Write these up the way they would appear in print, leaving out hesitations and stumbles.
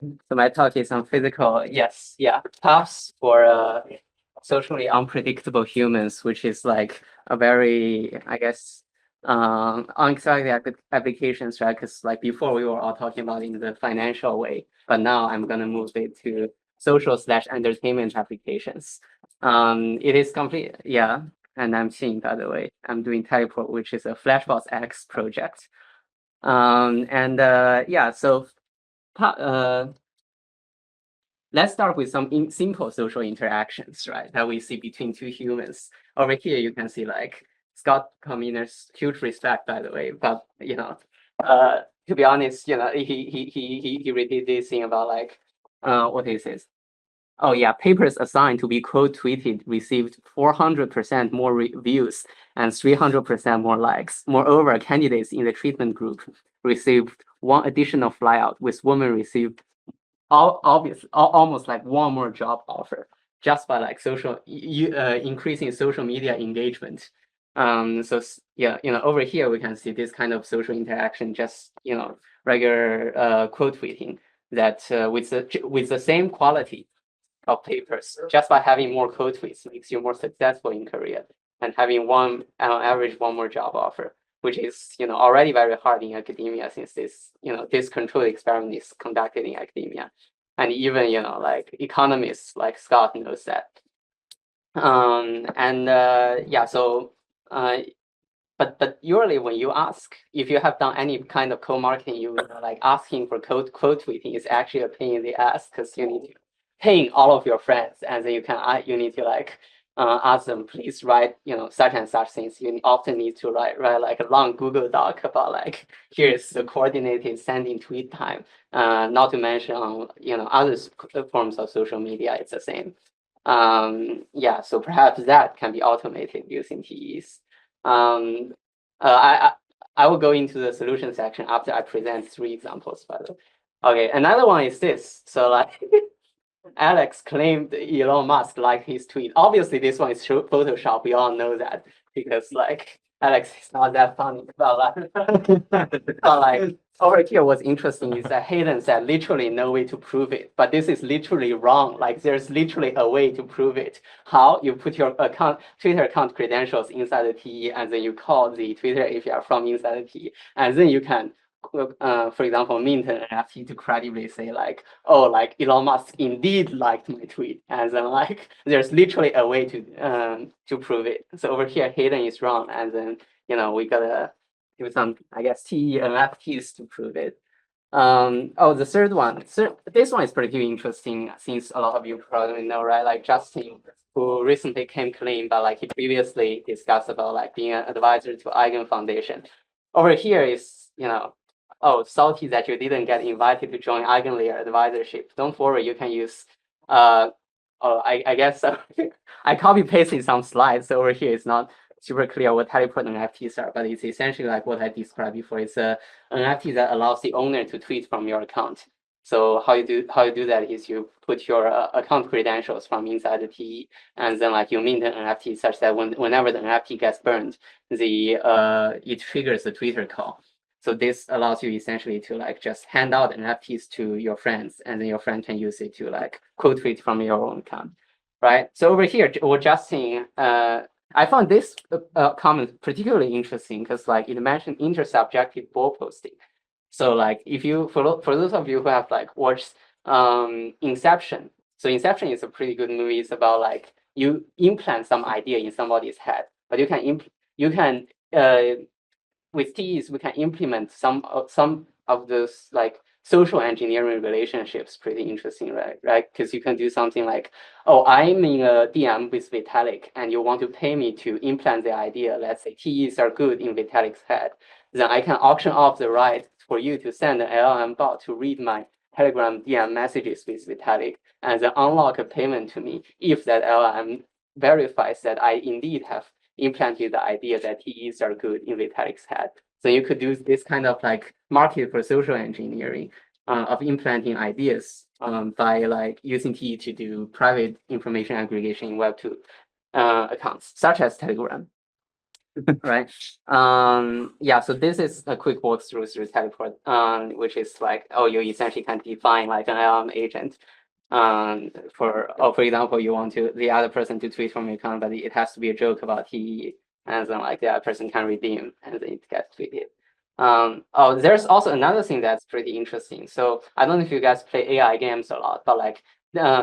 So my talk is on physical, yes, yeah, paths for socially unpredictable humans, which is like a very, I guess, unexpected applications, right? Because like before we were all talking about in the financial way, but now I'm gonna move it to social/entertainment applications. It is complete, yeah. And I'm seeing, by the way, I'm doing Teleport, which is a Flashbox X project. Yeah, so let's start with some simple social interactions, right, that we see between two humans. Over here, you can see like Scott Communer's huge respect, by the way, but to be honest, he repeated this thing about like what is this? Oh yeah, papers assigned to be quote tweeted received 400% more views and 300% more likes. Moreover, candidates in the treatment group received one additional flyout, with women received almost like one more job offer just by like increasing social media engagement. So yeah, over here we can see this kind of social interaction, just regular quote tweeting that with the same quality of papers, just by having more quote tweets makes you more successful in career, and having on average one more job offer, which is already very hard in academia, since this controlled experiment is conducted in academia, and even like economists like Scott knows that. Yeah, so but usually when you ask if you have done any kind of co-marketing, you like asking for quote tweeting is actually a pain in the ass, because you need to paying all of your friends, and then you need to like ask them, please write such and such things. You often need to write like a long Google Doc about like, here's the coordinated sending tweet time. Not to mention other forms of social media, it's the same. Yeah, so perhaps that can be automated using TEs. I will go into the solution section after I present 3 examples, by the way. Okay, another one is this. So like Alex claimed Elon Musk liked his tweet. Obviously, this one is Photoshop. We all know that, because like Alex is not that funny. But like over here, what's interesting is that Hayden said literally no way to prove it. But this is literally wrong. Like there's literally a way to prove it. How? You put your Twitter account credentials inside the TE, and then you call the Twitter API from inside the TE, and then you can for example, mint an NFT to credibly say like, oh, like Elon Musk indeed liked my tweet, and then like there's literally a way to prove it. So over here, Hayden is wrong, and then we gotta do some, I guess, TE NFTs to prove it. Oh, the third one. This one is pretty interesting, since a lot of you probably know, right? Like Justin, who recently came clean, but like he previously discussed about like being an advisor to Eigen Foundation. Over here is oh, salty that you didn't get invited to join Eigenlayer advisorship. Don't worry, you can use I guess I copy pasted some slides over here. It's not super clear what teleport NFTs are, but it's essentially like what I described before. It's an NFT that allows the owner to tweet from your account. So how you do that is you put your account credentials from inside the TE, and then like you mint an NFT such that whenever the NFT gets burned, it triggers the Twitter call. So this allows you essentially to like just hand out NFTs to your friends, and then your friend can use it to like quote tweet from your own account, right? So over here, we're just seeing. I found this comment particularly interesting, because like it mentioned intersubjective ball posting. So like if you for those of you who have like watched Inception, so Inception is a pretty good movie. It's about like you implant some idea in somebody's head, but you can with TEs, we can implement some of those like social engineering relationships. Pretty interesting, right? Because you can do something like, oh, I'm in a DM with Vitalik, and you want to pay me to implant the idea. Let's say TEs are good in Vitalik's head. Then I can auction off the right for you to send an LLM bot to read my Telegram DM messages with Vitalik, and then unlock a payment to me if that LLM verifies that I indeed have implanted the idea that TEs are good in Vitalik's head. So you could do this kind of like market for social engineering of implanting ideas by like using TE to do private information aggregation in Web2 accounts, such as Telegram. right? Yeah, so this is a quick walkthrough through teleport, which is like, oh, you essentially can define like an LM agent. For example, you want the other person to tweet from your account, but it has to be a joke about TE, and then like the other person can redeem, and then it gets tweeted. Oh, there's also another thing that's pretty interesting. So I don't know if you guys play AI games a lot, but like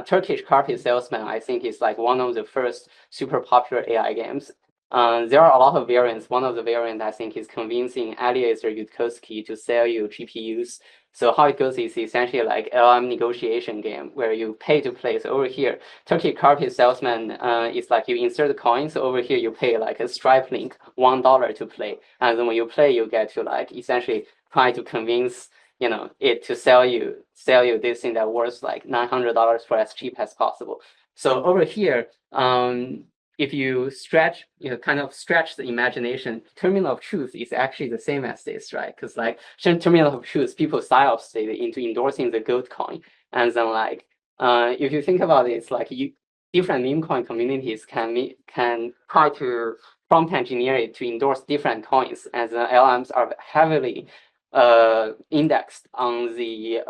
Turkish Carpet Salesman, I think is like one of the first super popular AI games. There are a lot of variants. One of the variants I think is convincing Eliezer Yudkowsky to sell you GPUs. So how it goes is essentially like LM negotiation game where you pay to play. So over here, Turkey Carpet Salesman is like you insert the coin. So over here you pay like a Stripe link $1 to play, and then when you play, you get to like essentially try to convince it to sell you this thing that worth like $900 for as cheap as possible. So over here, if you kind of stretch the imagination, terminal of truth is actually the same as this, right? Because like terminal of truth, people psyops it into endorsing the gold coin, and then like if you think about it, it's like different meme coin communities can try to prompt engineer it to endorse different coins, and the LMs are heavily indexed on the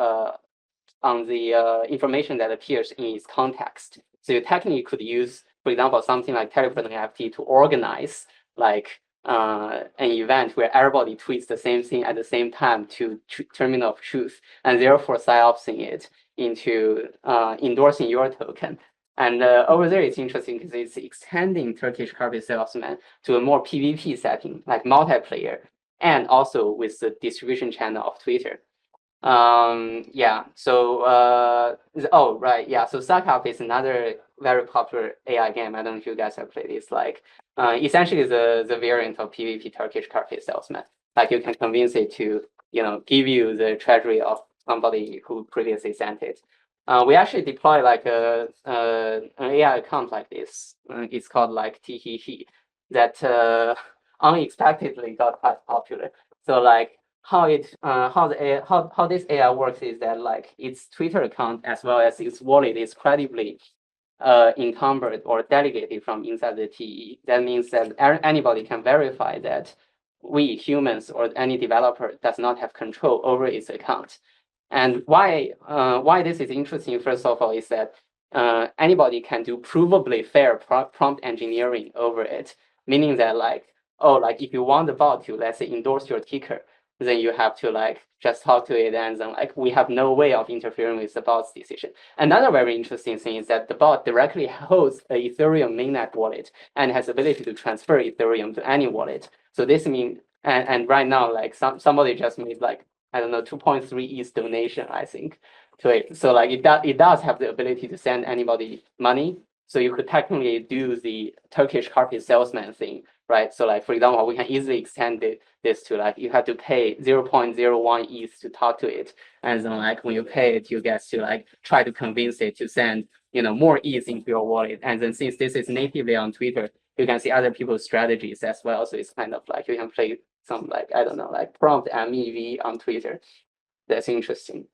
information that appears in its context. So you technically could use, for example, something like teleport NFT to organize like an event where everybody tweets the same thing at the same time to terminal of truth, and therefore psyopsing it into endorsing your token. And over there, it's interesting because it's extending Turkish Carpet Salesman to a more PvP setting, like multiplayer, and also with the distribution channel of Twitter. Yeah, so oh right, yeah, so Suck is another very popular AI game. I don't know if you guys have played it. It's like essentially the variant of PvP Turkish Carpet Salesman. Like you can convince it to give you the treasury of somebody who previously sent it. We actually deploy like an AI account like this. It's called like TEE, that unexpectedly got quite popular. So like how this AI works is that like its Twitter account as well as its wallet is credibly encumbered or delegated from inside the TE. That means that anybody can verify that we humans or any developer does not have control over its account. And why this is interesting, first of all, is that anybody can do provably fair prompt engineering over it, meaning that like, oh, like if you want the bot to, let's say, endorse your ticker, then you have to like just talk to it, and then like we have no way of interfering with the bot's decision. Another very interesting thing is that the bot directly holds a Ethereum mainnet wallet and has ability to transfer Ethereum to any wallet. So this means, and right now, like somebody just made like, I don't know, 2.3 ETH donation, I think, to it. So like it does have the ability to send anybody money. So you could technically do the Turkish Carpet Salesman thing, right? So like, for example, we can easily extend this to like, you have to pay 0.01 ETH to talk to it. And then like, when you pay it, you get to like, try to convince it to send, more ETH into your wallet. And then since this is natively on Twitter, you can see other people's strategies as well. So it's kind of like, you can play some like, I don't know, like prompt MEV on Twitter. That's interesting.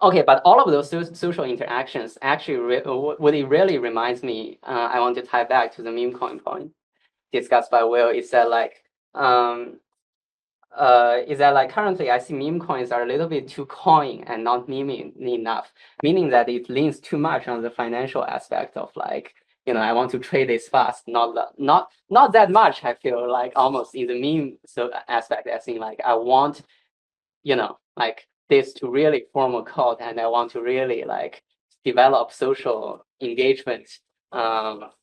Okay, but all of those social interactions actually, what it really reminds me, I want to tie back to the meme coin point discussed by Will, is that like, currently I see meme coins are a little bit too coin and not meming enough, meaning that it leans too much on the financial aspect of like, I want to trade this fast, not that much. I feel like almost in the meme aspect, as in like I want, like this to really form a cult, and I want to really like develop social engagement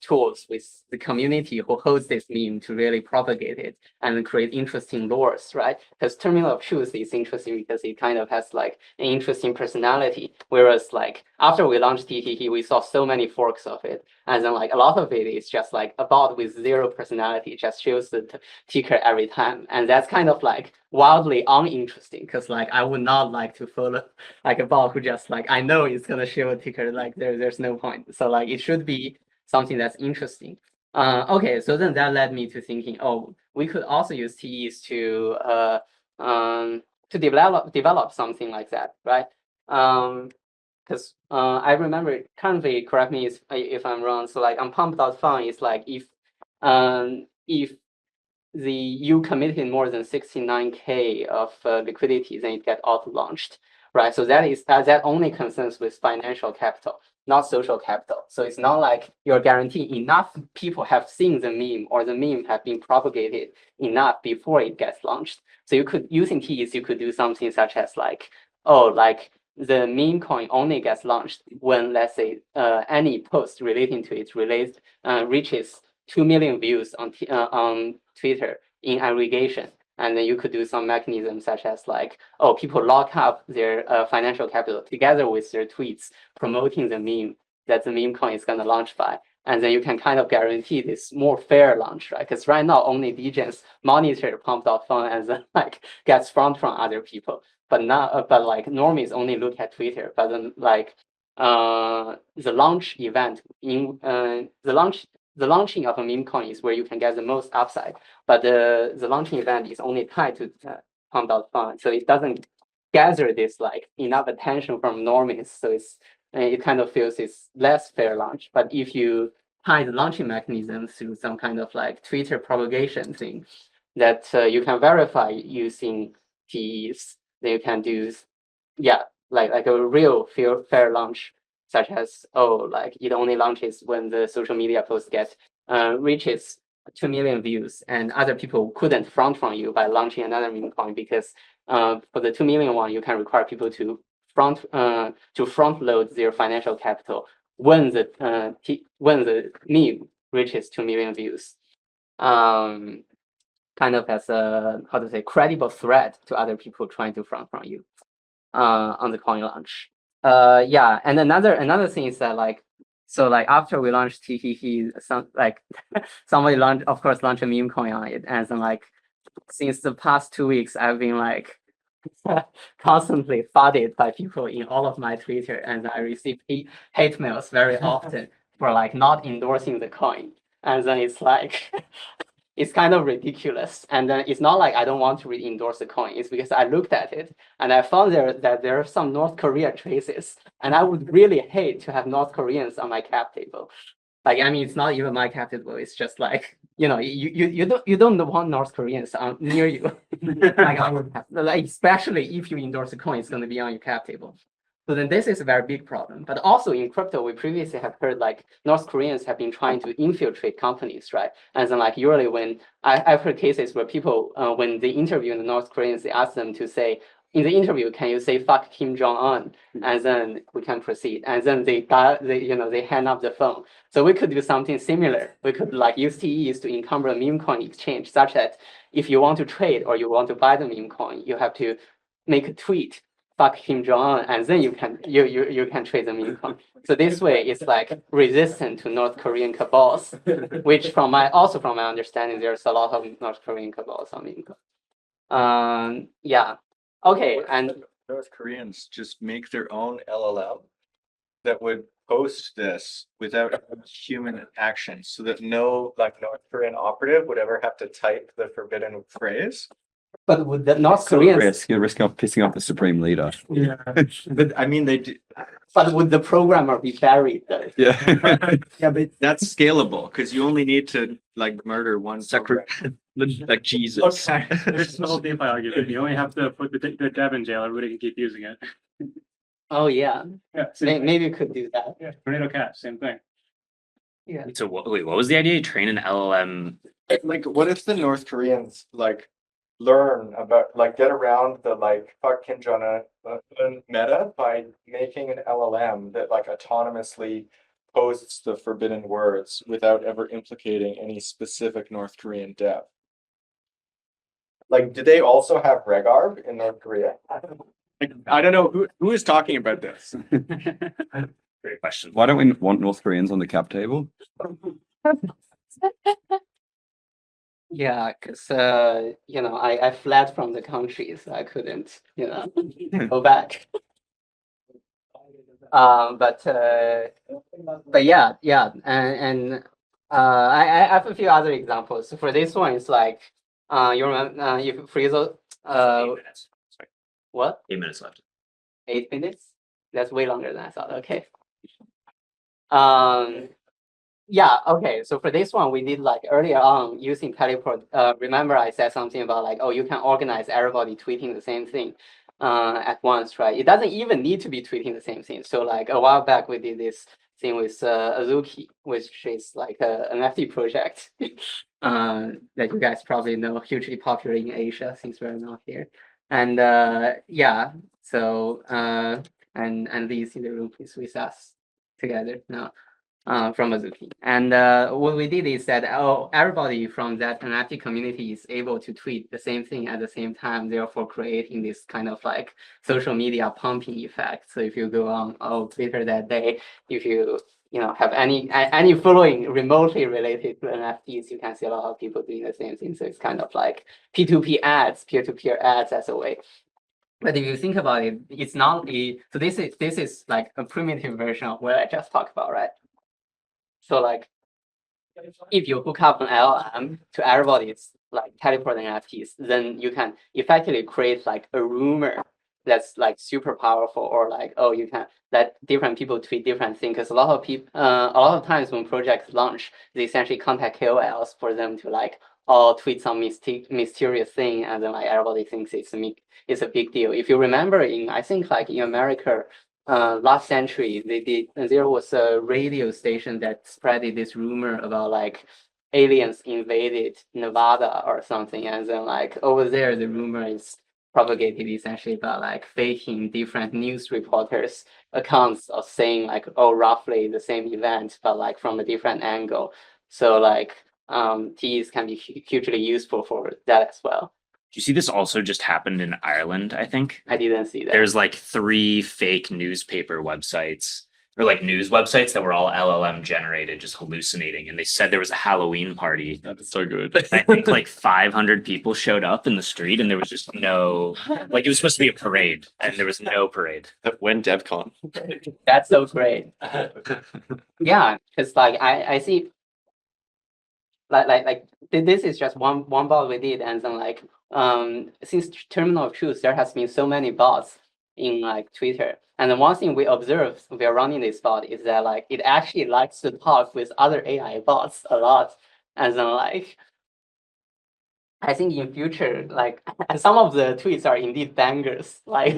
tools with the community who holds this meme to really propagate it and create interesting lores, right? Because Terminal of Truth is interesting because it kind of has like an interesting personality. Whereas like after we launched TTT, we saw so many forks of it. And then like a lot of it is just like a bot with zero personality, just shows the ticker every time. And that's kind of like wildly uninteresting because like I would not like to follow like a bot who just like, I know it's gonna show a ticker, like there's no point. So like it should be something that's interesting. Okay, so then that led me to thinking, oh, we could also use TEs to develop something like that, right? Because I remember currently, correct me if I'm wrong. So like on pump.fun, it's like if if you committed more than 69K of liquidity, then it get auto launched, right? So that only concerns with financial capital, not social capital. So it's not like you're guaranteeing enough people have seen the meme or the meme have been propagated enough before it gets launched. So you could, using TEs, you could do something such as like, like the meme coin only gets launched when, let's say, any post relating to it reaches 2 million views on Twitter in aggregation. And then you could do some mechanism such as like, people lock up their financial capital together with their tweets promoting the meme that the meme coin is going to launch by. And then you can kind of guarantee this more fair launch, right? Because right now only degens monitor pumped out fund and then like gets from other people. But now, but like normies only look at Twitter. But then like the launch event in the launching of a meme coin is where you can get the most upside, but the launching event is only tied to pumped out fund, so it doesn't gather this like enough attention from normies. So it kind of feels it's less fair launch. But if you tie the launching mechanism through some kind of like Twitter propagation thing that you can verify using TEs, then you can do, like a real fair launch, such as, like it only launches when the social media post reaches 2 million views, and other people couldn't front from you by launching another meme coin, because for the 2 million one, you can require people to front load their financial capital when the meme reaches 2 million views. Kind of as a, how to say, credible threat to other people trying to front from you on the coin launch. And another thing is that like, so like after we launched TEE, somebody launched a meme coin on it, and then like since the past 2 weeks I've been like constantly flooded by people in all of my Twitter, and I receive hate mails very often for like not endorsing the coin, and then it's like it's kind of ridiculous. And then it's not like I don't want to endorse the coin. It's because I looked at it and I found that there are some North Korea traces, and I would really hate to have North Koreans on my cap table. Like, I mean, it's not even my cap table. It's just like, you don't want North Koreans near you. Like I would have, like, especially if you endorse a coin, it's going to be on your cap table. So then this is a very big problem. But also in crypto, we previously have heard like North Koreans have been trying to infiltrate companies, right? And then like usually when I've heard cases where people, when they interview the North Koreans, they ask them to say, in the interview, can you say fuck Kim Jong-un? And then we can proceed. And then they hang up the phone. So we could do something similar. We could like use TEs to encumber a meme coin exchange, such that if you want to trade or you want to buy the meme coin, you have to make a tweet, fuck Kim Jong-un, and then you can trade the meme coin. So this way it's like resistant to North Korean cabals, which from my understanding, there's a lot of North Korean cabals on meme coin. Okay, and North Koreans just make their own LLM that would post this without human action, so that no like North Korean operative would ever have to type the forbidden phrase. But would the North Koreans you're risking of pissing off the supreme leader? Yeah, but I mean they do. But would the programmer be buried though? Yeah. Yeah, but that's scalable because you only need to like murder one Like Jesus. Okay, there's the whole DeFi argument. You only have to put the dev in jail. Everybody can keep using it. Oh yeah, Yeah, same thing. maybe you could do that. Yeah, tornado cash, same thing. Yeah. So wait, what was the idea? Train an LLM? Like, what if the North Koreans like learn about like get around the like fuck Kim Jong-un meta by making an LLM that like autonomously posts the forbidden words without ever implicating any specific North Korean dev? Like, do they also have regarb in North Korea? I don't know who is talking about this. Great question. Why don't we want North Koreans on the cap table? Yeah, because I fled from the country, so I couldn't go back. But yeah, and I have a few other examples. So for this one, it's like you remember if Frizzle 8 minutes. Sorry, what 8 minutes left. 8 minutes? That's way longer than I thought. Okay. Yeah, okay. So for this one, we did like earlier on using teleport. Remember I said something about like, oh, you can organize everybody tweeting the same thing at once, right? It doesn't even need to be tweeting the same thing. So like a while back, we did this thing with Azuki, which is like an NFT project that you guys probably know, hugely popular in Asia since we're not here. And yeah, so and Lee's in the room, please with us together now. From Azuki. And what we did is that everybody from that NFT community is able to tweet the same thing at the same time, therefore creating this kind of like social media pumping effect. So if you go on Twitter that day, if you have any following remotely related to NFTs, you can see a lot of people doing the same thing. So it's kind of like P2P ads, peer-to-peer ads as a way. But if you think about it, it's not so this is like a primitive version of what I just talked about, right? So like, if you hook up an LLM to everybody's like teleporting NFTs, then you can effectively create like a rumor that's like super powerful, or like, oh, you can let different people tweet different things. Because a lot of people, a lot of times when projects launch, they essentially contact KOLs for them to like, tweet some mysterious thing, and then like everybody thinks it's a big deal. If you remember, I think like in America, last century, there was a radio station that spread this rumor about like aliens invaded Nevada or something, and then like over there the rumor is propagated essentially by like faking different news reporters accounts of saying like, oh, roughly the same event but like from a different angle. So like TEEs can be hugely useful for that as well. Do you see this also just happened in Ireland, I think? I didn't see that. There's like 3 fake newspaper websites or like news websites that were all LLM generated, just hallucinating. And they said there was a Halloween party. That is so good. I think like 500 people showed up in the street and there was just no, like it was supposed to be a parade and there was no parade. When DevCon. That's so great. Yeah, because like I see like this is just one bot we did, and then like since Terminal of Truth, there has been so many bots in like Twitter. And then one thing we observed we are running this bot is that like it actually likes to talk with other AI bots a lot. And then like I think in future, like some of the tweets are indeed bangers. Like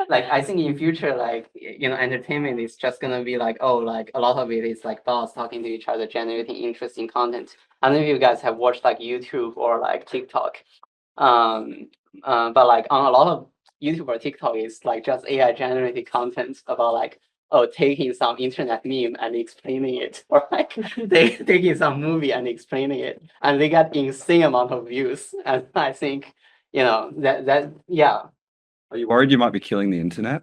like I think in future, like entertainment is just gonna be like, oh, like a lot of it is like bots talking to each other, generating interesting content. I don't know if you guys have watched like YouTube or like TikTok. But like on a lot of YouTube or TikTok is like just AI generated content about like, oh, taking some internet meme and explaining it, or like they taking some movie and explaining it, and they get insane amount of views. And I think that yeah. Are you worried you might be killing the internet?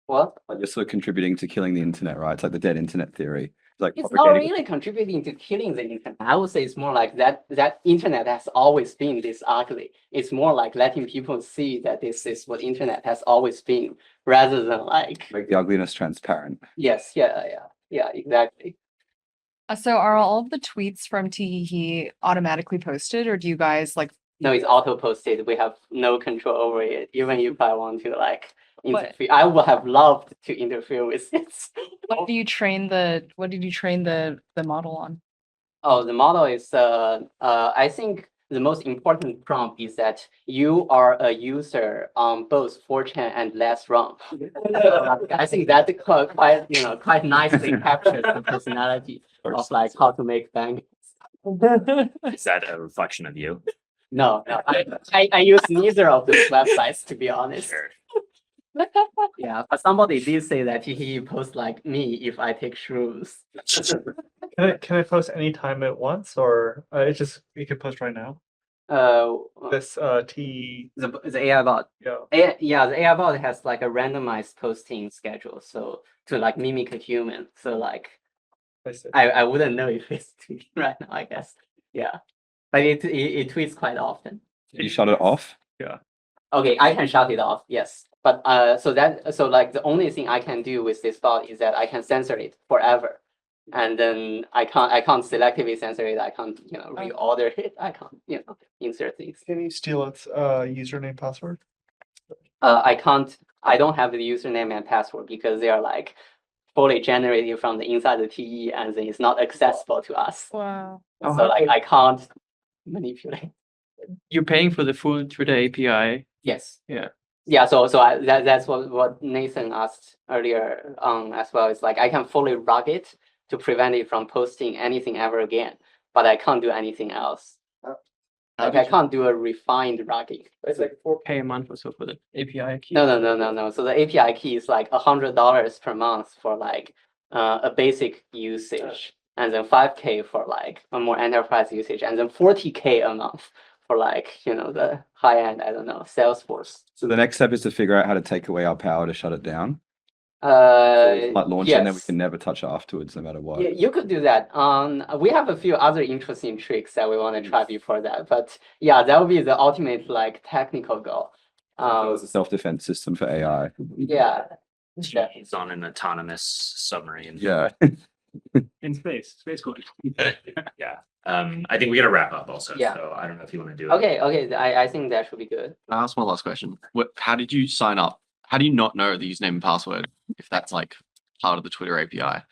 What? Like you're sort of contributing to killing the internet, right? It's like the dead internet theory. Like It's not really contributing to killing the internet. I would say it's more like that internet has always been this ugly. It's more like letting people see that this is what internet has always been, rather than like make the ugliness transparent. Yes, yeah, exactly. So are all of the tweets from TEE automatically posted, or do you guys like? No, it's auto posted. We have no control over it. Even if I want to like interfere, I would have loved to interfere with it. What did you train the model on? Oh, the model is I think the most important prompt is that you are a user on both 4chan and Let's Run. I think that quite nicely captures the personality of like how to make bank. Is that a reflection of you? No, I use neither of those websites, to be honest. Sure. Yeah, but somebody did say that he posts like me if I take shrooms. Can I post anytime at once, or you can post right now? This T The AI bot. yeah. The AI bot has like a randomized posting schedule, so to like mimic a human. So like I see. I wouldn't know if it's tweeting right now, I guess. Yeah. But it tweets quite often. Did you shut it off? Okay, I can shut it off, yes. But so like the only thing I can do with this bot is that I can censor it forever. And then I can't selectively censor it. I can't, reorder it. I can't, insert things. Can you steal its username password? I can't. I don't have the username and password because they are like fully generated from the inside the TE, and then it's not accessible to us. Wow. So like I can't manipulate. You're paying for the full Twitter API. Yes. Yeah. Yeah, that's what Nathan asked earlier as well. It's like I can fully rug it to prevent it from posting anything ever again, but I can't do anything else. Like I can't do a refined rugging. It's like 4K a month or so for the API key. No. So the API key is like $100 per month for like a basic usage, and then 5K for like a more enterprise usage, and then 40K a month for like, you know, the high end, I don't know, Salesforce. So the next step is to figure out how to take away our power to shut it down. Like launch it, and then we yes. can never touch it afterwards, no matter what. Yeah, you could do that. We have a few other interesting tricks that we want to try before that, but yeah, that would be the ultimate like technical goal. It's a self-defense system for AI. Yeah. He's on an autonomous submarine. Yeah. In space code. Yeah. I think we gotta wrap up also. Yeah. So I don't know if you want to do it. Okay. I think that should be good. Can I ask one last question? How did you sign up? How do you not know the username and password if that's like part of the Twitter API Oh,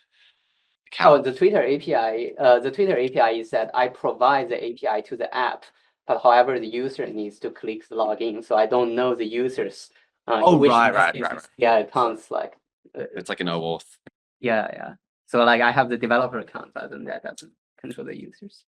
account? the Twitter API is that I provide the API to the app, but however, the user needs to click the login. So I don't know the users. Oh, which right. Yeah, it counts like. It's like an OAuth. Yeah. So like I have the developer account, but then that doesn't control the users.